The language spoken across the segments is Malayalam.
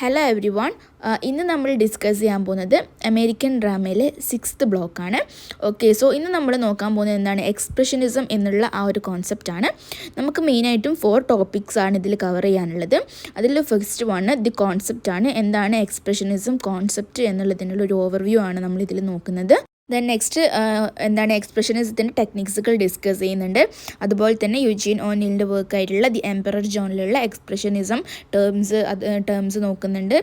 Hello every one. ഇന്ന് നമ്മൾ ഡിസ്കസ് ചെയ്യാൻ പോകുന്നത് അമേരിക്കൻ ഡ്രാമയിലെ 6th ബ്ലോക്കാണ്. ഓക്കെ, സോ ഇന്ന് നമ്മൾ നോക്കാൻ പോകുന്നത് എന്താണ്, എക്സ്പ്രഷനിസം എന്നുള്ള ആ ഒരു കോൺസെപ്റ്റാണ്. നമുക്ക് മെയിനായിട്ടും 4 ടോപ്പിക്സ് ആണ് ഇതിൽ കവർ ചെയ്യാനുള്ളത്. അതിൽ ഫസ്റ്റ് വണ് ദി കോൺസെപ്റ്റാണ്. എന്താണ് എക്സ്പ്രഷനിസം കോൺസെപ്റ്റ് എന്നുള്ളതിനുള്ള ഒരു ഓവർവ്യൂ ആണ് നമ്മൾ ഇതിൽ നോക്കുന്നത്. ദെൻ നെക്സ്റ്റ് എന്താണ് എക്സ്പ്രഷനിസത്തിൻ്റെ ടെക്നിക്സുകൾ ഡിസ്കസ് ചെയ്യുന്നുണ്ട്. അതുപോലെ തന്നെ യുജീൻ ഓനിലിൻ്റെ വർക്കായിട്ടുള്ള ദി എംപറർ ജോണിലുള്ള എക്സ്പ്രഷനിസം ടേംസ് നോക്കുന്നുണ്ട്.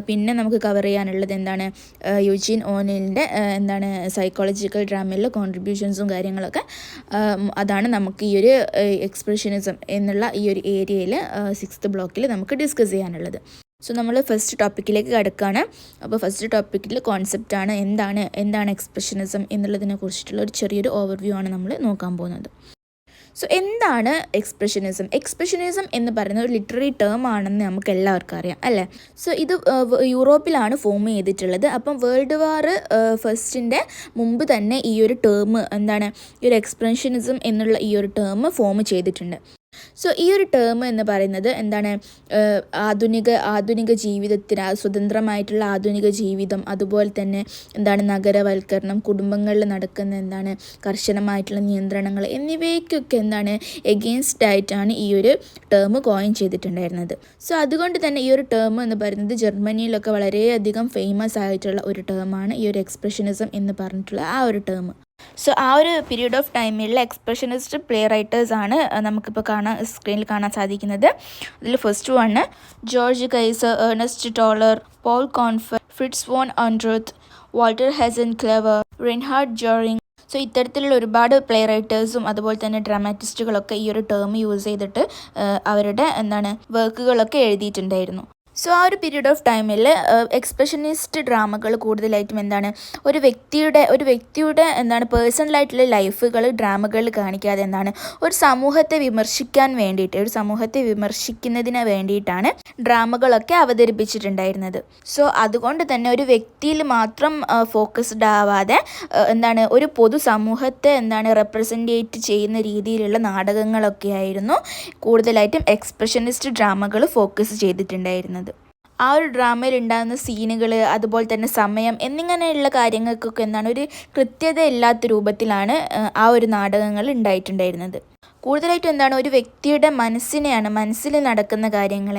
പിന്നെ നമുക്ക് കവർ ചെയ്യാനുള്ളത് എന്താണ്, യുജീൻ ഓനിലിൻ്റെ എന്താണ് സൈക്കോളജിക്കൽ ഡ്രാമയിലെ കോൺട്രിബ്യൂഷൻസും കാര്യങ്ങളൊക്കെ. അതാണ് നമുക്ക് ഈ ഒരു എക്സ്പ്രഷനിസം എന്നുള്ള ഈ ഒരു ഏരിയയിൽ 6th ബ്ലോക്കിൽ നമുക്ക് ഡിസ്കസ് ചെയ്യാനുള്ളത്. സോ നമ്മൾ ഫസ്റ്റ് ടോപ്പിക്കിലേക്ക് കിടക്കുകയാണ്. അപ്പോൾ ഫസ്റ്റ് ടോപ്പിക്കിൽ കോൺസെപ്റ്റാണ് എന്താണ് എക്സ്പ്രഷനിസം എന്നുള്ളതിനെ കുറിച്ചിട്ടുള്ള ഒരു ചെറിയൊരു ഓവർവ്യൂ ആണ് നമ്മൾ നോക്കാൻ പോകുന്നത്. സോ എന്താണ് എക്സ്പ്രഷനിസം എന്ന് പറയുന്ന ഒരു ലിറ്റററി ടേം ആണെന്ന് നമുക്ക് എല്ലാവർക്കും അറിയാം അല്ലേ. സോ ഇത് യൂറോപ്പിലാണ് ഫോം ചെയ്തിട്ടുള്ളത്. അപ്പം വേൾഡ് വാർ ഫസ്റ്റിൻ്റെ മുമ്പ് തന്നെ ഈ ഒരു ടേം എന്താണ്, ഈ ഒരു എക്സ്പ്രഷനിസം എന്നുള്ള ഈ ഒരു ടേം ഫോം ചെയ്തിട്ടുണ്ട്. സോ ഈ ഒരു ടേം എന്ന് പറയുന്നത് എന്താണ്, ആധുനിക ജീവിതത്തിന്, സ്വതന്ത്രമായിട്ടുള്ള ആധുനിക ജീവിതം, അതുപോലെ തന്നെ എന്താണ് നഗരവൽക്കരണം, കുടുംബങ്ങളിൽ നടക്കുന്ന എന്താണ് കർശനമായിട്ടുള്ള നിയന്ത്രണങ്ങൾ എന്നിവയ്ക്കൊക്കെ എന്താണ് എഗെയിൻസ്റ്റ് ആയിട്ടാണ് ഈ ഒരു ടേം കോയിൻ ചെയ്തിട്ടുണ്ടായിരുന്നത്. സോ അതുകൊണ്ട് തന്നെ ഈ ഒരു ടേം എന്ന് പറയുന്നത് ജർമ്മനിയിലൊക്കെ വളരെയധികം ഫേമസ് ആയിട്ടുള്ള ഒരു ടേമാണ് ഈ ഒരു എക്സ്പ്രഷനിസം എന്ന് പറഞ്ഞിട്ടുള്ള ആ ഒരു ടേം. സോ ആ ഒരു പീരീഡ് ഓഫ് ടൈമിലുള്ള എക്സ്പ്രഷനിസ്റ്റ് പ്ലേ റൈറ്റേഴ്സ് ആണ് നമുക്കിപ്പോൾ സ്ക്രീനിൽ കാണാൻ സാധിക്കുന്നത്. അതിൽ first one George Kaiser, Ernst Toller, Paul Kornfeld, Fritz von Unruh, Walter Hasenclever, Reinhard Goering. So ഇത്തരത്തിലുള്ള ഒരുപാട് പ്ലേ റൈറ്റേഴ്സും അതുപോലെ തന്നെ ഡ്രാമാറ്റിസ്റ്റുകളൊക്കെ ഈ ഒരു ടേം യൂസ് ചെയ്തിട്ട് അവരുടെ വർക്കുകളൊക്കെ എഴുതിയിട്ടുണ്ടായിരുന്നു. സോ ആ ഒരു പീരീഡ് ഓഫ് ടൈമിൽ എക്സ്പ്രഷനിസ്റ്റ് ഡ്രാമകൾ കൂടുതലായിട്ടും ഒരു വ്യക്തിയുടെ പേഴ്സണലായിട്ടുള്ള ലൈഫുകൾ ഡ്രാമകളിൽ കാണിക്കാതെ ഒരു സമൂഹത്തെ വിമർശിക്കുന്നതിന് വേണ്ടിയിട്ടാണ് ഡ്രാമകളൊക്കെ അവതരിപ്പിച്ചിട്ടുണ്ടായിരുന്നത്. സോ അതുകൊണ്ട് തന്നെ ഒരു വ്യക്തിയിൽ മാത്രം ഫോക്കസ്ഡ് ആവാതെ ഒരു പൊതുസമൂഹത്തെ റെപ്രസെൻറ്റേറ്റ് ചെയ്യുന്ന രീതിയിലുള്ള നാടകങ്ങളൊക്കെ ആയിരുന്നു കൂടുതലായിട്ടും എക്സ്പ്രഷനിസ്റ്റ് ഡ്രാമകൾ ഫോക്കസ് ചെയ്തിട്ടുണ്ടായിരുന്നത്. ആ ഒരു ഡ്രാമയിൽ ഉണ്ടാകുന്ന സീനുകൾ, അതുപോലെ തന്നെ സമയം എന്നിങ്ങനെയുള്ള കാര്യങ്ങൾക്കൊക്കെ ഒരു കൃത്യത ഇല്ലാത്ത രൂപത്തിലാണ് ആ ഒരു നാടകങ്ങൾ ഉണ്ടായിട്ടുണ്ടായിരുന്നത്. കൂടുതലായിട്ടും ഒരു വ്യക്തിയുടെ മനസ്സിൽ നടക്കുന്ന കാര്യങ്ങൾ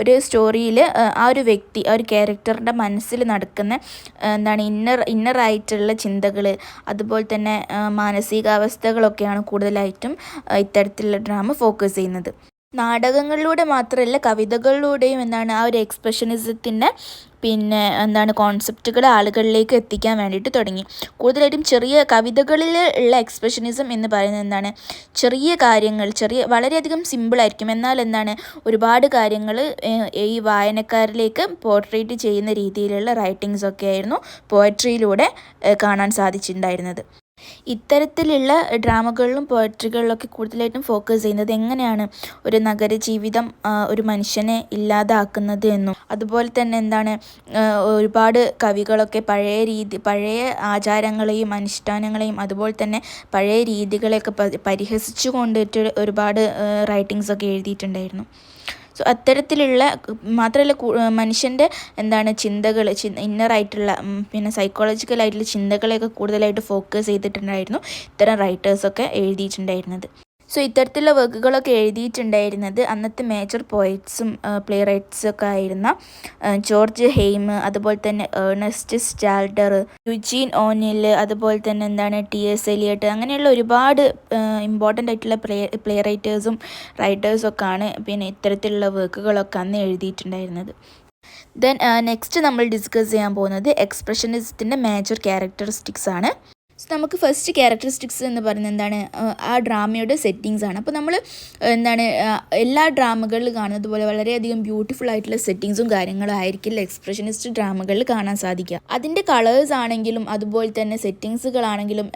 ഒരു സ്റ്റോറിയിൽ ആ ഒരു ക്യാരക്ടറിൻ്റെ മനസ്സിൽ നടക്കുന്ന ഇന്നറായിട്ടുള്ള ചിന്തകൾ, അതുപോലെ തന്നെ മാനസികാവസ്ഥകളൊക്കെയാണ് കൂടുതലായിട്ടും ഇത്തരത്തിലുള്ള ഡ്രാമ ഫോക്കസ് ചെയ്യുന്നത്. നാടകങ്ങളിലൂടെ മാത്രമല്ല, കവിതകളിലൂടെയും ആ ഒരു എക്സ്പ്രഷനിസത്തിൻ്റെ കോൺസെപ്റ്റുകൾ ആളുകളിലേക്ക് എത്തിക്കാൻ വേണ്ടിയിട്ട് തുടങ്ങി. കൂടുതലായിട്ടും ചെറിയ കവിതകളിൽ ഉള്ള എക്സ്പ്രഷനിസം എന്ന് പറയുന്നത് ചെറിയ കാര്യങ്ങൾ വളരെയധികം സിമ്പിളായിരിക്കും, എന്നാൽ ഒരുപാട് കാര്യങ്ങൾ ഈ വായനക്കാരിലേക്ക് പോർട്രേറ്റ് ചെയ്യുന്ന രീതിയിലുള്ള റൈറ്റിങ്സൊക്കെ ആയിരുന്നു പോയട്രിയിലൂടെ കാണാൻ സാധിച്ചിട്ടുണ്ടായിരുന്നത്. ഇത്തരത്തിലുള്ള ഡ്രാമകളിലും പോയട്രികളിലൊക്കെ കൂടുതലായിട്ടും ഫോക്കസ് ചെയ്യുന്നത് എങ്ങനെയാണ് ഒരു നഗരജീവിതം ഒരു മനുഷ്യനെ ഇല്ലാതാക്കുന്നത് എന്നും, അതുപോലെ തന്നെ ഒരുപാട് കവികളൊക്കെ പഴയ ആചാരങ്ങളെയും അനുഷ്ഠാനങ്ങളെയും അതുപോലെ തന്നെ പഴയ രീതികളെയൊക്കെ പരിഹസിച്ചു കൊണ്ടിട്ട് ഒരുപാട് റൈറ്റിങ്സൊക്കെ എഴുതിയിട്ടുണ്ടായിരുന്നു. സോ അത്തരത്തിലുള്ള മാത്രമല്ല, മനുഷ്യൻ്റെ ചിന്തകൾ, ഇന്നറായിട്ടുള്ള സൈക്കോളജിക്കലായിട്ടുള്ള ചിന്തകളെയൊക്കെ കൂടുതലായിട്ട് ഫോക്കസ് ചെയ്തിട്ടുണ്ടായിരുന്നു ഇത്തരം റൈറ്റേഴ്സൊക്കെ എഴുതിയിട്ടുണ്ടായിരുന്നത്. സോ ഇത്തരത്തിലുള്ള വർക്കുകളൊക്കെ എഴുതിയിട്ടുണ്ടായിരുന്നത് അന്നത്തെ മേജർ പോയറ്റ്സും പ്ലേ റൈറ്റ്സൊക്കെ ആയിരുന്ന ജോർജ് ഹെയ്ം, അതുപോലെ തന്നെ ഏർണസ്റ്റ് സ്റ്റാൽഡർ, യുജീൻ ഓനിൽ, അതുപോലെ തന്നെ T.S. എലിയട്ട്, അങ്ങനെയുള്ള ഒരുപാട് ഇമ്പോർട്ടൻ്റ് ആയിട്ടുള്ള പ്ലേ റൈറ്റേഴ്സൊക്കെ ആണ് ഇത്തരത്തിലുള്ള വർക്കുകളൊക്കെ അന്ന് എഴുതിയിട്ടുണ്ടായിരുന്നത്. ദെൻ നെക്സ്റ്റ് നമ്മൾ ഡിസ്കസ് ചെയ്യാൻ പോകുന്നത് എക്സ്പ്രഷനിസത്തിൻ്റെ മേജർ ക്യാരക്ടറിസ്റ്റിക്സ് ആണ്. സോ നമുക്ക് ഫസ്റ്റ് ക്യാരക്ടറിസ്റ്റിക്സ് എന്ന് പറയുന്നത് ആ ഡ്രാമയുടെ സെറ്റിങ്സ് ആണ്. അപ്പോൾ നമ്മൾ എല്ലാ ഡ്രാമകളിൽ കാണുന്നത് പോലെ വളരെയധികം ബ്യൂട്ടിഫുൾ ആയിട്ടുള്ള സെറ്റിങ്സും കാര്യങ്ങളും ആയിരിക്കില്ല എക്സ്പ്രഷനിസ്റ്റ് ഡ്രാമകളിൽ കാണാൻ സാധിക്കുക. അതിൻ്റെ കളേഴ്സ് ആണെങ്കിലും അതുപോലെ തന്നെ സെറ്റിങ്സുകളാണെങ്കിലും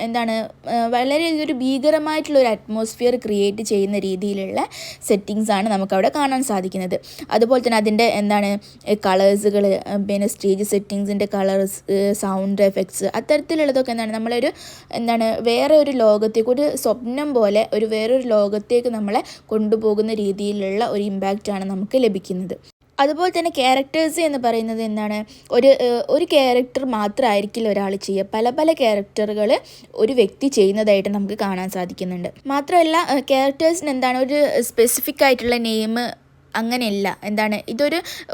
വളരെ ഒരു ഭീകരമായിട്ടുള്ള ഒരു അറ്റ്മോസ്ഫിയർ ക്രിയേറ്റ് ചെയ്യുന്ന രീതിയിലുള്ള സെറ്റിങ്സ് ആണ് നമുക്കവിടെ കാണാൻ സാധിക്കുന്നത്. അതുപോലെ തന്നെ അതിൻ്റെ കളേഴ്സുകൾ, സ്റ്റേജ് സെറ്റിങ്സിൻ്റെ കളേഴ്സ്, സൗണ്ട് എഫക്ട്സ്, അത്തരത്തിലുള്ളതൊക്കെ നമ്മളൊരു വേറെ ഒരു ലോകത്തേക്ക്, ഒരു സ്വപ്നം പോലെ വേറൊരു ലോകത്തേക്ക് നമ്മളെ കൊണ്ടുപോകുന്ന രീതിയിലുള്ള ഒരു ഇമ്പാക്റ്റാണ് നമുക്ക് ലഭിക്കുന്നത്. അതുപോലെ തന്നെ ക്യാരക്ടേഴ്സ് എന്ന് പറയുന്നത് എന്താണ്, ഒരു ക്യാരക്ടർ മാത്രമായിരിക്കില്ല ഒരാൾ ചെയ്യുക, പല പല ക്യാരക്ടറുകൾ ഒരു വ്യക്തി ചെയ്യുന്നതായിട്ട് നമുക്ക് കാണാൻ സാധിക്കുന്നുണ്ട്. മാത്രമല്ല ക്യാരക്ടേഴ്സിന് എന്താണ് ഒരു സ്പെസിഫിക് ആയിട്ടുള്ള നെയിം അങ്ങനെയല്ല. എന്താണ്,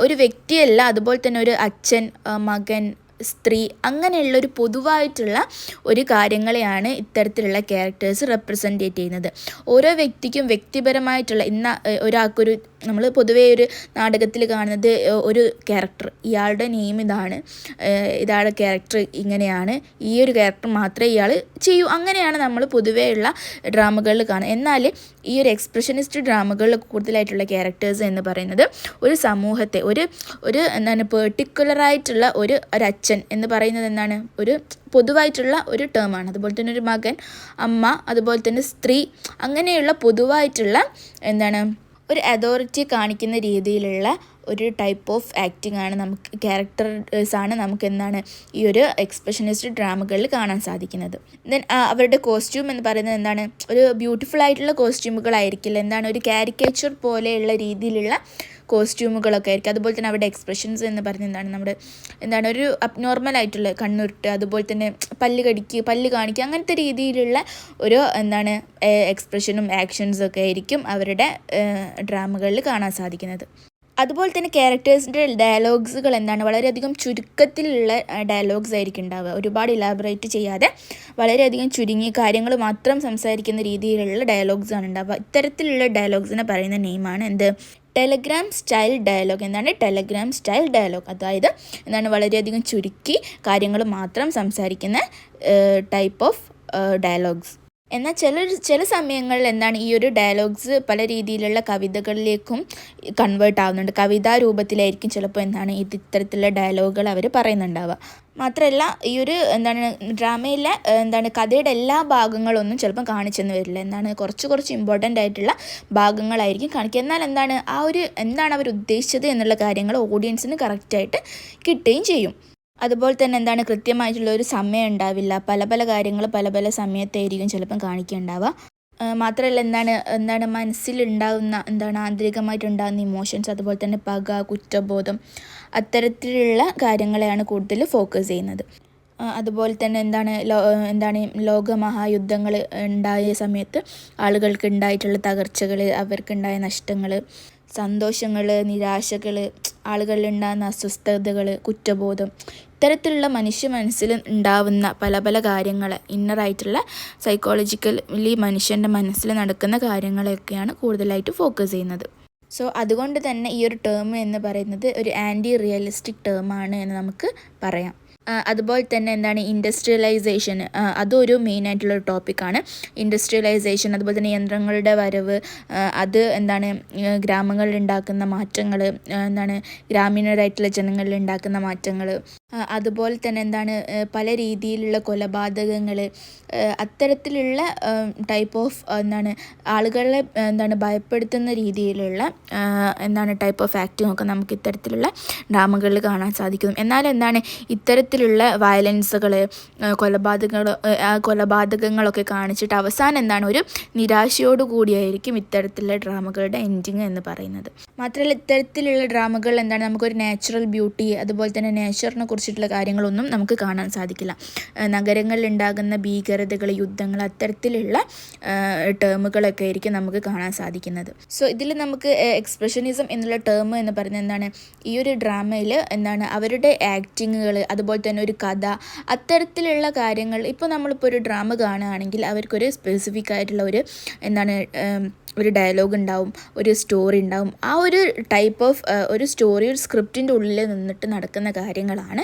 ഒരു വ്യക്തിയല്ല, അതുപോലെ തന്നെ ഒരു അച്ഛൻ, മകൻ, സ്ത്രീ, അങ്ങനെയുള്ളൊരു പൊതുവായിട്ടുള്ള ഒരു കാര്യങ്ങളെയാണ് ഇത്തരത്തിലുള്ള ക്യാരക്ടേഴ്സ് റെപ്രസെൻറ്റേറ്റ് ചെയ്യുന്നത്. ഓരോ വ്യക്തിക്കും വ്യക്തിപരമായിട്ടുള്ള ഒരാൾക്കൊരു, നമ്മൾ പൊതുവേ ഒരു നാടകത്തിൽ കാണുന്നത് ഒരു ക്യാരക്ടർ, ഇയാളുടെ നെയിം ഇതാണ്, ഇയാളുടെ ക്യാരക്ടർ ഇങ്ങനെയാണ്, ഈ ഒരു ക്യാരക്ടർ മാത്രമേ ഇയാൾ ചെയ്യൂ, അങ്ങനെയാണ് നമ്മൾ പൊതുവേ ഉള്ള ഡ്രാമകളിൽ കാണുക. എന്നാൽ ഈ ഒരു എക്സ്പ്രഷനിസ്റ്റ് ഡ്രാമകളിൽ കൂടുതലായിട്ടുള്ള ക്യാരക്ടേഴ്സ് എന്ന് പറയുന്നത് ഒരു സമൂഹത്തെ എന്താണ് പെർട്ടിക്കുലറായിട്ടുള്ള ഒരു അച്ഛൻ എന്ന് പറയുന്നത് എന്താണ്, ഒരു പൊതുവായിട്ടുള്ള ഒരു ടേമാണ്. അതുപോലെ തന്നെ ഒരു മകൻ, അമ്മ, അതുപോലെ തന്നെ സ്ത്രീ, അങ്ങനെയുള്ള പൊതുവായിട്ടുള്ള എന്താണ് ഒരു അതോറിറ്റി കാണിക്കുന്ന രീതിയിലുള്ള ഒരു ടൈപ്പ് ഓഫ് ആക്ടിങ് ആണ് ക്യാരക്ടേഴ്സാണ് നമുക്ക് എന്താണ് ഈ ഒരു എക്സ്പ്രഷനിസ്റ്റ് ഡ്രാമകളിൽ കാണാൻ സാധിക്കുന്നത്. ദെൻ അവരുടെ കോസ്റ്റ്യൂം എന്ന് പറയുന്നത് എന്താണ്, ഒരു ബ്യൂട്ടിഫുൾ ആയിട്ടുള്ള കോസ്റ്റ്യൂമുകളായിരിക്കില്ല, എന്താണ് ഒരു കാരിക്കേച്ചർ പോലെയുള്ള രീതിയിലുള്ള കോസ്റ്റ്യൂമുകളൊക്കെ ആയിരിക്കും. അതുപോലെ തന്നെ അവരുടെ എക്സ്പ്രഷൻസ് എന്ന് പറയുന്നത് എന്താണ് ഒരു അബ്നോർമൽ ആയിട്ടുള്ള കണ്ണുരുട്ട്, അതുപോലെ തന്നെ പല്ല് കാണിക്കുക, അങ്ങനത്തെ രീതിയിലുള്ള ഒരു എന്താണ് എക്സ്പ്രഷനും ആക്ഷൻസൊക്കെ ആയിരിക്കും അവരുടെ ഡ്രാമകളിൽ കാണാൻ സാധിക്കുന്നത്. അതുപോലെ തന്നെ ക്യാരക്ടേഴ്സിൻ്റെ ഡയലോഗ്സുകൾ എന്താണ് വളരെയധികം ചുരുക്കത്തിലുള്ള ഡയലോഗ്സ് ആയിരിക്കും ഉണ്ടാവുക, ഒരുപാട് ഇലാബറേറ്റ് ചെയ്യാതെ വളരെയധികം ചുരുങ്ങിയ കാര്യങ്ങൾ മാത്രം സംസാരിക്കുന്ന രീതിയിലുള്ള ഡയലോഗ്സാണ് ഉണ്ടാവുക. ഇത്തരത്തിലുള്ള ഡയലോഗ്സിനെ പറയുന്ന നെയിമാണ് എന്ത്, ടെലഗ്രാം സ്റ്റൈൽ ഡയലോഗ്. എന്താണ് ടെലഗ്രാം സ്റ്റൈൽ ഡയലോഗ്, അതായത് എന്താണ് വളരെയധികം ചുരുക്കി കാര്യങ്ങൾ മാത്രം സംസാരിക്കുന്ന ടൈപ്പ് ഓഫ് ഡയലോഗ്സ്. എന്നാൽ ചില സമയങ്ങളിൽ എന്താണ് ഈ ഒരു ഡയലോഗ്സ് പല രീതിയിലുള്ള കവിതകളിലേക്കും കൺവേർട്ട് ആവുന്നുണ്ട്, കവിതാ രൂപത്തിലായിരിക്കും ചിലപ്പോൾ എന്താണ് ഇത്തരത്തിലുള്ള ഡയലോഗുകൾ അവർ പറയുന്നുണ്ടാവുക. മാത്രമല്ല ഈ ഒരു എന്താണ് ഡ്രാമയിലെ എന്താണ് കഥയുടെ എല്ലാ ഭാഗങ്ങളൊന്നും ചിലപ്പം കാണിച്ചെന്ന് വരില്ല, എന്താണ് കുറച്ച് ഇമ്പോർട്ടൻ്റ് ആയിട്ടുള്ള ഭാഗങ്ങളായിരിക്കും കാണിക്കുക. എന്നാൽ എന്താണ് അവർ ഉദ്ദേശിച്ചത് എന്നുള്ള കാര്യങ്ങൾ ഓഡിയൻസിന് കറക്റ്റായിട്ട് കിട്ടുകയും ചെയ്യും. അതുപോലെ തന്നെ എന്താണ് കൃത്യമായിട്ടുള്ള ഒരു സമയം ഉണ്ടാവില്ല, പല കാര്യങ്ങൾ പല സമയത്തായിരിക്കും ചിലപ്പം കാണിക്കുന്നുണ്ടാവുക. മാത്രമല്ല എന്താണ് മനസ്സിലുണ്ടാകുന്ന ആന്തരികമായിട്ടുണ്ടാകുന്ന ഇമോഷൻസ്, അതുപോലെ തന്നെ പക, കുറ്റബോധം, അത്തരത്തിലുള്ള കാര്യങ്ങളെയാണ് കൂടുതൽ ഫോക്കസ് ചെയ്യുന്നത്. അതുപോലെ തന്നെ എന്താണ് ലോകമഹായുദ്ധങ്ങൾ ഉണ്ടായ സമയത്ത് ആളുകൾക്ക് ഉണ്ടായിട്ടുള്ള തകർച്ചകൾ, അവർക്കുണ്ടായ നഷ്ടങ്ങൾ, സന്തോഷങ്ങൾ, നിരാശകൾ, ആളുകളിലുണ്ടാകുന്ന അസ്വസ്ഥതകൾ, കുറ്റബോധം, ഇത്തരത്തിലുള്ള മനുഷ്യ മനസ്സിൽ ഉണ്ടാവുന്ന പല കാര്യങ്ങൾ, ഇന്നറായിട്ടുള്ള സൈക്കോളജിക്കലി മനുഷ്യൻ്റെ മനസ്സിൽ നടക്കുന്ന കാര്യങ്ങളൊക്കെയാണ് കൂടുതലായിട്ട് ഫോക്കസ് ചെയ്യുന്നത്. സോ അതുകൊണ്ട് തന്നെ ഈ ഒരു ടേം എന്ന് പറയുന്നത് ഒരു ആൻറ്റി റിയലിസ്റ്റിക് ടേമാണ് എന്ന് നമുക്ക് പറയാം. അതുപോലെ തന്നെ ഇൻഡസ്ട്രിയലൈസേഷൻ, അതൊരു മെയിനായിട്ടുള്ളൊരു ടോപ്പിക്കാണ്. ഇൻഡസ്ട്രിയലൈസേഷൻ, അതുപോലെ തന്നെ യന്ത്രങ്ങളുടെ വരവ്, അത് ഗ്രാമങ്ങളിൽ ഉണ്ടാക്കുന്ന മാറ്റങ്ങൾ, ഗ്രാമീണരായിട്ടുള്ള ജനങ്ങളിൽ ഉണ്ടാക്കുന്ന മാറ്റങ്ങൾ, അതുപോലെ തന്നെ പല രീതിയിലുള്ള കൊലപാതകങ്ങൾ, അത്തരത്തിലുള്ള ടൈപ്പ് ഓഫ് ആളുകളെ ഭയപ്പെടുത്തുന്ന രീതിയിലുള്ള ടൈപ്പ് ഓഫ് ആക്ടിങ് ഒക്കെ നമുക്ക് ഇത്തരത്തിലുള്ള ഡ്രാമകളിൽ കാണാൻ സാധിക്കും. എന്നാൽ ഇത്തരത്തിലുള്ള വയലൻസുകൾ, കൊലപാതകങ്ങളൊക്കെ കാണിച്ചിട്ട് അവസാനം ഒരു നിരാശയോടു കൂടിയായിരിക്കും ഇത്തരത്തിലുള്ള ഡ്രാമകളുടെ എൻഡിങ് എന്ന് പറയുന്നത്. മാത്രമല്ല ഇത്തരത്തിലുള്ള ഡ്രാമകൾ നമുക്കൊരു നാച്ചുറൽ ബ്യൂട്ടി, അതുപോലെ തന്നെ നേച്ചറിനെ കുറിച്ചിട്ടുള്ള കാര്യങ്ങളൊന്നും നമുക്ക് കാണാൻ സാധിക്കില്ല. നഗരങ്ങളിൽ ഉണ്ടാകുന്ന ഭീകരതകൾ, യുദ്ധങ്ങൾ, അത്തരത്തിലുള്ള ടേമുകളൊക്കെ ആയിരിക്കും നമുക്ക് കാണാൻ സാധിക്കുന്നത്. സോ ഇതിൽ നമുക്ക് എക്സ്പ്രഷനിസം എന്നുള്ള ടേം എന്ന് പറയുന്നത് ഈ ഒരു ഡ്രാമയിൽ അവരുടെ ആക്ടിങ്ങുകൾ, അതുപോലെ തന്നെ ഒരു കഥ, അത്തരത്തിലുള്ള കാര്യങ്ങൾ. ഇപ്പോൾ നമ്മളിപ്പോൾ ഒരു ഡ്രാമ കാണുകയാണെങ്കിൽ അവർക്കൊരു സ്പെസിഫിക് ആയിട്ടുള്ള ഒരു ഡയലോഗ് ഉണ്ടാവും, ഒരു സ്റ്റോറി ഉണ്ടാവും. ആ ഒരു ടൈപ്പ് ഓഫ് ഒരു സ്റ്റോറി, ഒരു സ്ക്രിപ്റ്റിൻ്റെ ഉള്ളിൽ നിന്നിട്ട് നടക്കുന്ന കാര്യങ്ങളാണ്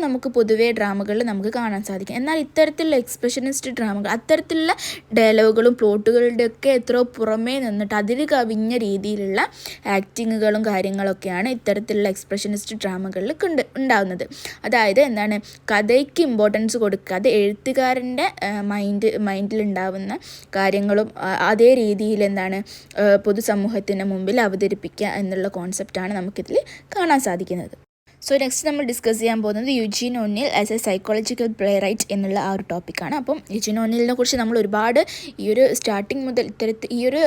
നമുക്ക് പൊതുവേ ഡ്രാമകളിൽ നമുക്ക് കാണാൻ സാധിക്കും. എന്നാൽ ഇത്തരത്തിലുള്ള എക്സ്പ്രഷനിസ്റ്റ് ഡ്രാമകൾ അത്തരത്തിലുള്ള ഡയലോഗുകളും പ്ലോട്ടുകളുടെ ഒക്കെ എത്രയോ പുറമേ നിന്നിട്ട് അതിൽ കവിഞ്ഞ രീതിയിലുള്ള ആക്ടിങ്ങുകളും കാര്യങ്ങളൊക്കെയാണ് ഇത്തരത്തിലുള്ള എക്സ്പ്രഷനിസ്റ്റ് ഡ്രാമകളിൽ ഉണ്ടാവുന്നത്. അതായത് കഥയ്ക്ക് ഇമ്പോർട്ടൻസ് കൊടുക്കാതെ എഴുത്തുകാരൻ്റെ മൈൻഡിലുണ്ടാവുന്ന കാര്യങ്ങളും അതേ രീതിയിൽ പൊതുസമൂഹത്തിന് മുമ്പിൽ അവതരിപ്പിക്കുക എന്നുള്ള കോൺസെപ്റ്റാണ് നമുക്കിതിൽ കാണാൻ സാധിക്കുന്നത്. സോ നെക്സ്റ്റ് നമ്മൾ ഡിസ്കസ് ചെയ്യാൻ പോകുന്നത് Eugene O'Neill as a psychological playwright എന്നുള്ള ആ ഒരു ടോപ്പിക്കാണ്. അപ്പം യുജീൻ ഒന്നിലിനെ കുറിച്ച് നമ്മൾ ഒരുപാട് ഈ ഒരു സ്റ്റാർട്ടിങ് മുതൽ ഈ ഒരു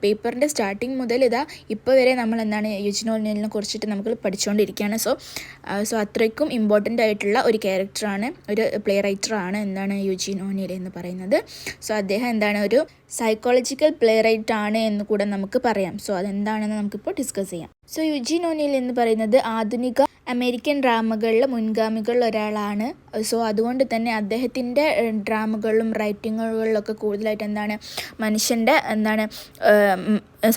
പേപ്പറിൻ്റെ സ്റ്റാർട്ടിങ് മുതൽ ഇപ്പോൾ വരെ നമ്മൾ യുജീൻ ഒന്നിലിനെ കുറിച്ചിട്ട് നമുക്ക് പഠിച്ചുകൊണ്ടിരിക്കുകയാണ്. സോ അത്രയ്ക്കും ഇമ്പോർട്ടൻ്റ് ആയിട്ടുള്ള ഒരു ക്യാരക്ടറാണ്, ഒരു പ്ലേ റൈറ്ററാണ് യുജീൻ ഒന്നിൽ എന്ന് പറയുന്നത്. സോ അദ്ദേഹം ഒരു സൈക്കോളജിക്കൽ പ്ലേ റൈറ്റ് ആണ് എന്ന് കൂടെ നമുക്ക് പറയാം. സോ അതെന്താണെന്ന് നമുക്കിപ്പോൾ ഡിസ്കസ് ചെയ്യാം. സോ യുജീൻ ഒന്നിൽ എന്ന് പറയുന്നത് ആധുനിക അമേരിക്കൻ ഡ്രാമകളിലെ മുൻഗാമികളിൽ ഒരാളാണ്. സോ അതുകൊണ്ട് തന്നെ അദ്ദേഹത്തിൻ്റെ ഡ്രാമകളിലും റൈറ്റിങ്ങുകളിലൊക്കെ കൂടുതലായിട്ട് മനുഷ്യൻ്റെ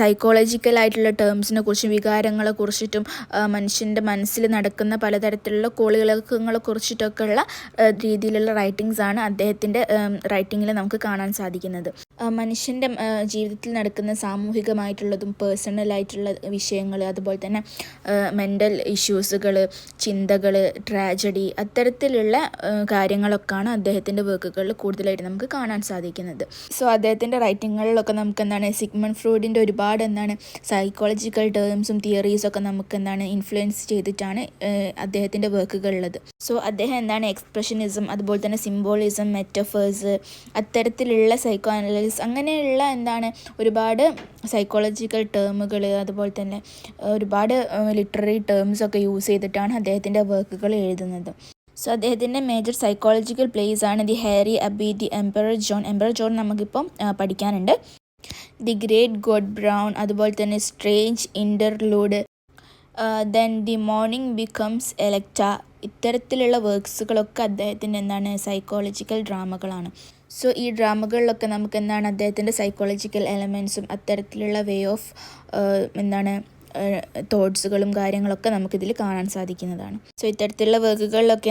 സൈക്കോളജിക്കലായിട്ടുള്ള ടേംസിനെ കുറിച്ചും വികാരങ്ങളെ കുറിച്ചിട്ടും മനുഷ്യൻ്റെ മനസ്സിൽ നടക്കുന്ന പലതരത്തിലുള്ള കോളിളക്കങ്ങളെ കുറിച്ചിട്ടൊക്കെയുള്ള രീതിയിലുള്ള റൈറ്റിങ്സാണ് അദ്ദേഹത്തിൻ്റെ റൈറ്റിങ്ങിൽ നമുക്ക് കാണാൻ സാധിക്കുന്നത്. മനുഷ്യൻ്റെ ജീവിതത്തിൽ നടക്കുന്ന സാമൂഹികമായിട്ടുള്ളതും പേഴ്സണലായിട്ടുള്ള വിഷയങ്ങൾ, അതുപോലെ തന്നെ മെൻ്റൽ ഇഷ്യൂസുകൾ, ചിന്തകൾ, ട്രാജഡി, അത്തരത്തിലുള്ള കാര്യങ്ങളൊക്കെയാണ് അദ്ദേഹത്തിൻ്റെ വർക്കുകളിൽ കൂടുതലായിട്ട് നമുക്ക് കാണാൻ സാധിക്കുന്നത്. സോ അദ്ദേഹത്തിൻ്റെ റൈറ്റിങ്ങുകളിലൊക്കെ നമുക്ക് സിഗ്മണ്ട് ഫ്രോയിഡിൻ്റെ ഒരുപാട് സൈക്കോളജിക്കൽ ടേംസും തിയറീസൊക്കെ നമുക്ക് ഇൻഫ്ലുവൻസ് ചെയ്തിട്ടാണ് അദ്ദേഹത്തിൻ്റെ വർക്കുകളുള്ളത്. സോ അദ്ദേഹം എക്സ്പ്രഷനിസം, അതുപോലെ തന്നെ സിംബോളിസം, മെറ്റഫേഴ്സ്, അത്തരത്തിലുള്ള സൈക്കോ അനലിസിസ്, അങ്ങനെയുള്ള ഒരുപാട് സൈക്കോളജിക്കൽ ടേമുകൾ, അതുപോലെ തന്നെ ഒരുപാട് ലിറ്റററി ടേംസൊക്കെ യൂസ് ചെയ്തിട്ടാണ് അദ്ദേഹത്തിൻ്റെ വർക്കുകൾ എഴുതുന്നത്. സോ അദ്ദേഹത്തിൻ്റെ മേജർ സൈക്കോളജിക്കൽ പ്ലേസ് ആണ് the Hairy Ape, the emperor Jones നമുക്കിപ്പം പഠിക്കാനുണ്ട്. ദി ഗ്രേറ്റ് ഗോഡ് ബ്രൗൺ, അതുപോലെ തന്നെ strange interlude, then the mourning becomes Electra, ഇത്തരത്തിലുള്ള വർക്ക്സുകളൊക്കെ അദ്ദേഹത്തിൻ്റെ സൈക്കോളജിക്കൽ ഡ്രാമകളാണ്. സോ ഈ ഡ്രാമകളിലൊക്കെ നമുക്ക് അദ്ദേഹത്തിൻ്റെ സൈക്കോളജിക്കൽ എലമെൻസും അത്തരത്തിലുള്ള വേ ഓഫ് തോട്ട്സുകളും കാര്യങ്ങളൊക്കെ നമുക്കിതിൽ കാണാൻ സാധിക്കുന്നതാണ്. സോ ഇത്തരത്തിലുള്ള വർക്കുകളിലൊക്കെ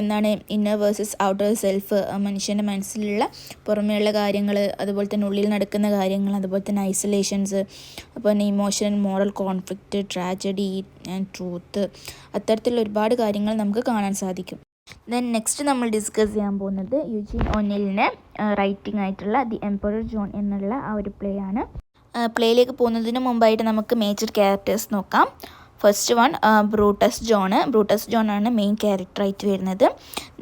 ഇന്നർ വേഴ്സസ് ഔട്ടർ സെൽഫ്, മനുഷ്യൻ്റെ മനസ്സിലുള്ള പുറമേയുള്ള കാര്യങ്ങൾ, അതുപോലെ തന്നെ ഉള്ളിൽ നടക്കുന്ന കാര്യങ്ങൾ, അതുപോലെ തന്നെ ഐസൊലേഷൻസ്, അപ്പോൾ തന്നെ emotion, moral conflict, tragedy and truth, അത്തരത്തിലുള്ള ഒരുപാട് കാര്യങ്ങൾ നമുക്ക് കാണാൻ സാധിക്കും. ദെൻ നെക്സ്റ്റ് നമ്മൾ ഡിസ്കസ് ചെയ്യാൻ പോകുന്നത് യുജീൻ ഒന്നിലിൻ്റെ റൈറ്റിംഗ് ആയിട്ടുള്ള ദി എംപറർ ജോൺ എന്നുള്ള ആ ഒരു പ്ലേ ആണ്. പ്ലേയിലേക്ക് പോകുന്നതിന് മുമ്പായിട്ട് നമുക്ക് മേജർ ക്യാരക്ടേഴ്സ് നോക്കാം. ഫസ്റ്റ് വൺ ബ്രൂട്ടസ് ജോൺ ആണ് മെയിൻ ക്യാരക്ടറായിട്ട് വരുന്നത്.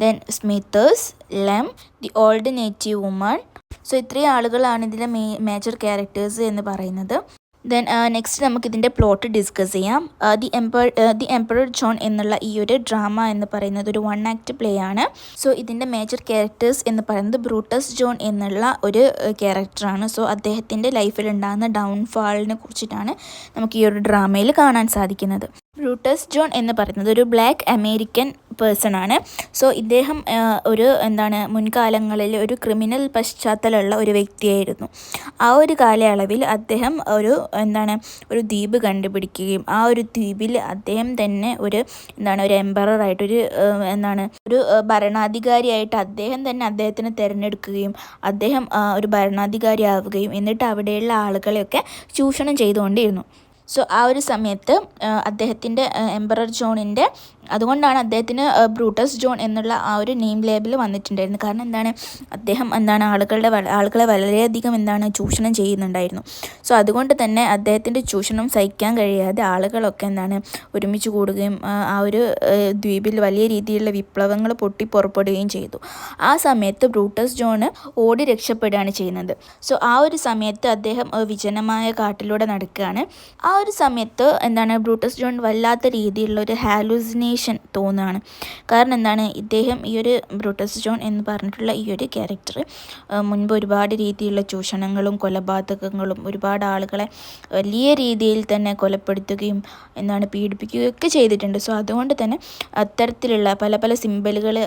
Then Smithers, Lem, the old native woman. So ഇത്രയും ആളുകളാണ് ഇതിലെ മേജർ ക്യാരക്ടേഴ്സ് എന്ന് പറയുന്നത്. ദെൻ നെക്സ്റ്റ് നമുക്കിതിൻ്റെ പ്ലോട്ട് ഡിസ്കസ് ചെയ്യാം. ദി എംപറർ ജോൺ എന്നുള്ള ഈ ഒരു ഡ്രാമ എന്ന് പറയുന്നത് ഒരു 1 ആക്ട് പ്ലേ ആണ്. സോ ഇതിൻ്റെ മേജർ ക്യാരക്ടേഴ്സ് എന്ന് പറയുന്നത് ബ്രൂട്ടസ് ജോൺ എന്നുള്ള ഒരു ക്യാരക്ടറാണ്. സോ അദ്ദേഹത്തിൻ്റെ ലൈഫിൽ ഉണ്ടാകുന്ന ഡൗൺഫാളിനെ കുറിച്ചിട്ടാണ് നമുക്ക് ഈ ഒരു ഡ്രാമയിൽ കാണാൻ സാധിക്കുന്നത്. ബ്രൂട്ടസ് ജോൺ എന്ന് പറയുന്നത് ഒരു ബ്ലാക്ക് അമേരിക്കൻ പേഴ്സൺ ആണ്. സോ ഇദ്ദേഹം മുൻകാലങ്ങളിൽ ഒരു ക്രിമിനൽ പശ്ചാത്തലമുള്ള ഒരു വ്യക്തിയായിരുന്നു. ആ ഒരു കാലയളവിൽ അദ്ദേഹം ഒരു ദ്വീപ് കണ്ടുപിടിക്കുകയും ആ ഒരു ദ്വീപിൽ അദ്ദേഹം തന്നെ ഒരു എംപററായിട്ട് ഒരു ഭരണാധികാരിയായിട്ട് അദ്ദേഹം തന്നെ അദ്ദേഹത്തിനെ തിരഞ്ഞെടുക്കുകയും അദ്ദേഹം ഒരു ഭരണാധികാരി ആവുകയും എന്നിട്ട് അവിടെയുള്ള ആളുകളെയൊക്കെ ചൂഷണം ചെയ്തുകൊണ്ടിരുന്നു. സോ ആ ഒരു സമയത്ത് അദ്ദേഹത്തിൻ്റെ എംപറർ ജോണിൻ്റെ അതുകൊണ്ടാണ് അദ്ദേഹത്തിന് ബ്രൂട്ടസ് ജോൺ എന്നുള്ള ആ ഒരു നെയിം ലേബിൾ വന്നിട്ടുണ്ടായിരുന്നു. കാരണം അദ്ദേഹം ആളുകളെ വളരെയധികം ചൂഷണം ചെയ്യുന്നുണ്ടായിരുന്നു. സോ അതുകൊണ്ട് തന്നെ അദ്ദേഹത്തിൻ്റെ ചൂഷണം സഹിക്കാൻ കഴിയാതെ ആളുകളൊക്കെ ഒരുമിച്ച് കൂടുകയും ആ ഒരു ദ്വീപിൽ വലിയ രീതിയിലുള്ള വിപ്ലവങ്ങൾ പൊട്ടിപ്പുറപ്പെടുകയും ചെയ്തു. ആ സമയത്ത് ബ്രൂട്ടസ് ജോൺ ഓടി രക്ഷപ്പെടുകയാണ് ചെയ്യുന്നത്. സോ ആ ഒരു സമയത്ത് അദ്ദേഹം വിജനമായ കാട്ടിലൂടെ നടക്കുകയാണ്. ആ ഒരു സമയത്ത് ബ്രൂട്ടസ് ജോൺ വല്ലാത്ത രീതിയിലുള്ള ഒരു ഹാലൂസിനേഷൻ തോന്നുകയാണ്. കാരണം ഇദ്ദേഹം ഈ ഒരു ബ്രൂട്ടസ് ജോൺ എന്ന് പറഞ്ഞിട്ടുള്ള ഈ ഒരു ക്യാരക്ടർ മുൻപ് ഒരുപാട് രീതിയിലുള്ള ചൂഷണങ്ങളും കൊലപാതകങ്ങളും ഒരുപാട് ആളുകളെ വലിയ രീതിയിൽ തന്നെ കൊലപ്പെടുത്തുകയും പീഡിപ്പിക്കുകയൊക്കെ ചെയ്തിട്ടുണ്ട്. സോ അതുകൊണ്ട് തന്നെ അത്തരത്തിലുള്ള പല പല സിമ്പലുകൾ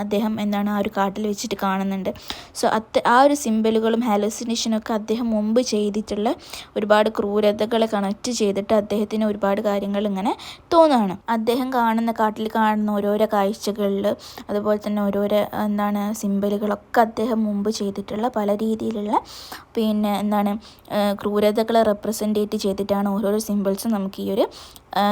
അദ്ദേഹം ആ ഒരു കാട്ടിൽ വെച്ചിട്ട് കാണുന്നുണ്ട്. സോ ആ ഒരു സിമ്പലുകളും ഹാലൂസിനേഷനൊക്കെ അദ്ദേഹം മുമ്പ് ചെയ്തിട്ടുള്ള ഒരുപാട് ക്രൂരതകളെ കണക്ട് ചെയ്തിട്ട് അദ്ദേഹത്തിന് ഒരുപാട് കാര്യങ്ങൾ ഇങ്ങനെ തോന്നുകയാണ്. അദ്ദേഹം കാട്ടിൽ കാണുന്ന ഓരോരോ കാഴ്ചകളിൽ അതുപോലെ തന്നെ ഓരോരോ സിമ്പലുകളൊക്കെ അദ്ദേഹം മുമ്പ് ചെയ്തിട്ടുള്ള പല രീതിയിലുള്ള ക്രൂരതകളെ റെപ്രസെൻറ്റേറ്റ് ചെയ്തിട്ടാണ് ഓരോരോ സിമ്പിൾസും നമുക്ക് ഈ ഒരു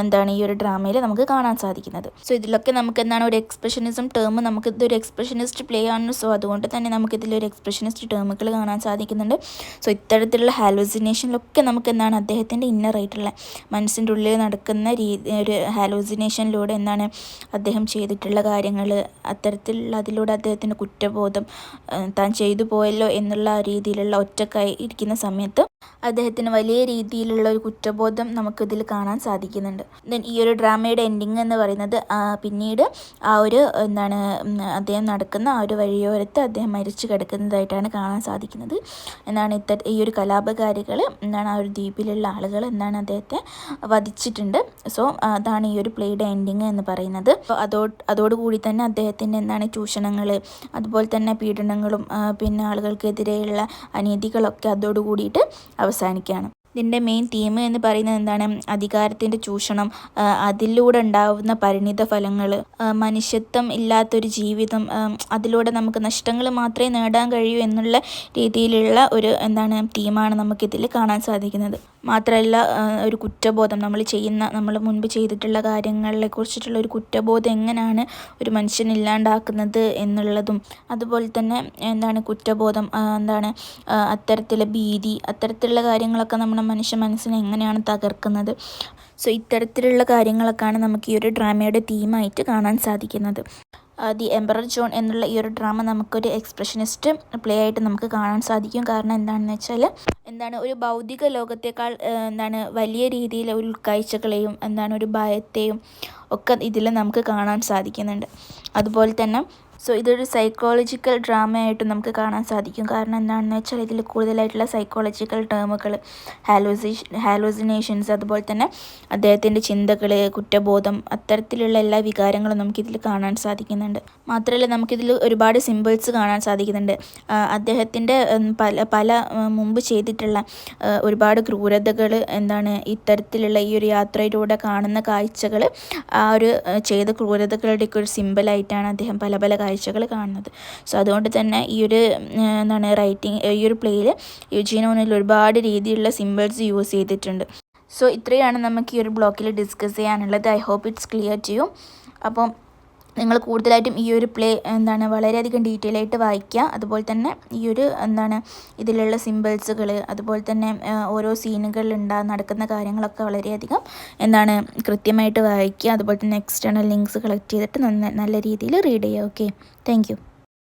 എന്താണ് ഈ ഒരു ഡ്രാമയിൽ നമുക്ക് കാണാൻ സാധിക്കുന്നത്. സോ ഇതിലൊക്കെ നമുക്ക് എന്താണ് ഒരു എക്സ്പ്രഷനിസം ടേം, നമുക്ക് ഇതൊരു എക്സ്പ്രഷനിസ്റ്റ് പ്ലേ ആണ്. സോ അതുകൊണ്ട് തന്നെ നമുക്കിതിലൊരു എക്സ്പ്രഷനിസ്റ്റ് ടേമുകൾ കാണാൻ സാധിക്കുന്നുണ്ട്. സോ ഇത്തരത്തിലുള്ള ഹാലൂസിനേഷനിലൊക്കെ നമുക്ക് എന്താണ് അദ്ദേഹത്തിൻ്റെ ഇന്നറായിട്ടുള്ള മനസ്സിൻ്റെ ഉള്ളിൽ നടക്കുന്ന ഒരു ഹാലൂസിനേഷനിലൂടെ എന്താണ് അദ്ദേഹം ചെയ്തിട്ടുള്ള കാര്യങ്ങൾ, അത്തരത്തിലുള്ള അതിലൂടെ അദ്ദേഹത്തിൻ്റെ കുറ്റബോധം, താൻ ചെയ്തു പോയല്ലോ എന്നുള്ള രീതിയിലുള്ള ഒറ്റക്കായി ഇരിക്കുന്ന സമയത്ത് അദ്ദേഹത്തിന് വലിയ രീതിയിലുള്ള ഒരു കുറ്റബോധം നമുക്കിതിൽ കാണാൻ സാധിക്കുന്നുണ്ട്. ദെൻ ഈ ഒരു ഡ്രാമയുടെ എൻഡിങ് എന്ന് പറയുന്നത് പിന്നീട് ആ ഒരു എന്താണ് അദ്ദേഹം നടക്കുന്ന ആ ഒരു വഴിയോരത്ത് അദ്ദേഹം മരിച്ചു കിടക്കുന്നതായിട്ടാണ് കാണാൻ സാധിക്കുന്നത്. എന്താണ് ഈ ഒരു കലാപകാരികൾ എന്താണ് ആ ഒരു ദ്വീപിലുള്ള ആളുകൾ എന്താണ് അദ്ദേഹത്തെ വധിച്ചിട്ടുണ്ട്. സോ അതാണ് ഈ ഒരു പ്ലേയുടെ എൻഡിങ് എന്ന് പറയുന്നത്. അതോടുകൂടി തന്നെ അദ്ദേഹത്തിൻ്റെ എന്താണ് ചൂഷണങ്ങൾ, അതുപോലെ തന്നെ പീഡനങ്ങളും പിന്നെ ആളുകൾക്കെതിരെയുള്ള അനീതികളൊക്കെ അതോടുകൂടിയിട്ട് അവസാനിക്കുകയാണ്. ഇതിൻ്റെ മെയിൻ തീം എന്ന് പറയുന്നത് എന്താണ്? അധികാരത്തിൻ്റെ ചൂഷണം, അതിലൂടെ ഉണ്ടാവുന്ന പരിണിത ഫലങ്ങൾ, മനുഷ്യത്വം ഇല്ലാത്തൊരു ജീവിതം, അതിലൂടെ നമുക്ക് നഷ്ടങ്ങൾ മാത്രമേ നേടാൻ കഴിയൂ എന്നുള്ള രീതിയിലുള്ള ഒരു എന്താണ് തീമാണ് നമുക്കിതിൽ കാണാൻ സാധിക്കുന്നത്. മാത്രമല്ല ഒരു കുറ്റബോധം, നമ്മൾ മുൻപ് ചെയ്തിട്ടുള്ള കാര്യങ്ങളെ കുറിച്ചിട്ടുള്ള ഒരു കുറ്റബോധം എങ്ങനെയാണ് ഒരു മനുഷ്യൻ ഇല്ലാണ്ടാക്കുന്നത് എന്നുള്ളതും, അതുപോലെ തന്നെ എന്താണ് കുറ്റബോധം, എന്താണ് അത്തരത്തിലുള്ള ഭീതി, അത്തരത്തിലുള്ള കാര്യങ്ങളൊക്കെ നമ്മുടെ മനുഷ്യ മനസ്സിനെ എങ്ങനെയാണ് തകർക്കുന്നത്. സോ ഇത്തരത്തിലുള്ള കാര്യങ്ങളൊക്കെയാണ് നമുക്ക് ഈ ഒരു ഡ്രാമയുടെ തീമായിട്ട് കാണാൻ സാധിക്കുന്നത്. ദി എംപറർ ജോൺ എന്നുള്ള ഈ ഒരു ഡ്രാമ നമുക്കൊരു എക്സ്പ്രഷനിസ്റ്റ് പ്ലേ ആയിട്ട് നമുക്ക് കാണാൻ സാധിക്കും. കാരണം എന്താണെന്ന് വെച്ചാൽ ഒരു ഭൗതിക ലോകത്തേക്കാൾ വലിയ രീതിയിൽ ഉൾക്കാഴ്ചകളെയും ഒരു ഭയത്തെയും ഒക്കെ ഇതിൽ നമുക്ക് കാണാൻ സാധിക്കുന്നുണ്ട്. അതുപോലെ തന്നെ ഇതൊരു സൈക്കോളജിക്കൽ ഡ്രാമയായിട്ട് നമുക്ക് കാണാൻ സാധിക്കും. കാരണം എന്താണെന്ന് വെച്ചാൽ ഇതിൽ കൂടുതലായിട്ടുള്ള സൈക്കോളജിക്കൽ ടേമുകൾ, ഹാലൂസിനേഷൻസ്, അതുപോലെ തന്നെ അദ്ദേഹത്തിൻ്റെ ചിന്തകൾ, കുറ്റബോധം, അത്തരത്തിലുള്ള എല്ലാ വികാരങ്ങളും നമുക്കിതിൽ കാണാൻ സാധിക്കുന്നുണ്ട്. മാത്രമല്ല നമുക്കിതിൽ ഒരുപാട് സിമ്പിൾസ് കാണാൻ സാധിക്കുന്നുണ്ട്. അദ്ദേഹത്തിൻ്റെ പല മുമ്പ് ചെയ്തിട്ടുള്ള ഒരുപാട് ക്രൂരതകൾ ഇത്തരത്തിലുള്ള ഈ ഒരു യാത്രയിലൂടെ കാണുന്ന കാഴ്ചകൾ ആ ഒരു ചെയ്ത ക്രൂരതകളുടെയൊക്കെ ഒരു സിമ്പിളായിട്ടാണ് അദ്ദേഹം പല കാഴ്ചകൾ കാണുന്നത്. സോ അതുകൊണ്ട് തന്നെ ഈ ഒരു ഈ ഒരു പ്ലേയിൽ യുജീൻ ഓനെൽ ഒരുപാട് രീതിയിലുള്ള സിമ്പിൾസ് യൂസ് ചെയ്തിട്ടുണ്ട്. സോ ഇത്രയാണ് നമുക്ക് ഈ ഒരു ബ്ലോക്കിൽ ഡിസ്കസ് ചെയ്യാനുള്ളത്. I hope it's clear to you. അപ്പം നിങ്ങൾ കൂടുതലായിട്ടും ഈ ഒരു പ്ലേ വളരെയധികം ഡീറ്റെയിൽ ആയിട്ട് വായിക്കുക. അതുപോലെ തന്നെ ഈ ഒരു ഇതിലുള്ള സിമ്പിൾസുകൾ, അതുപോലെ തന്നെ ഓരോ സീനുകളിൽ നടക്കുന്ന കാര്യങ്ങളൊക്കെ വളരെയധികം കൃത്യമായിട്ട് വായിക്കുക. അതുപോലെ തന്നെ എക്സ്റ്റേണൽ ലിങ്ക്സ് കളക്ട് ചെയ്തിട്ട് നല്ല രീതിയിൽ റീഡ് ചെയ്യുക. Okay, thank you.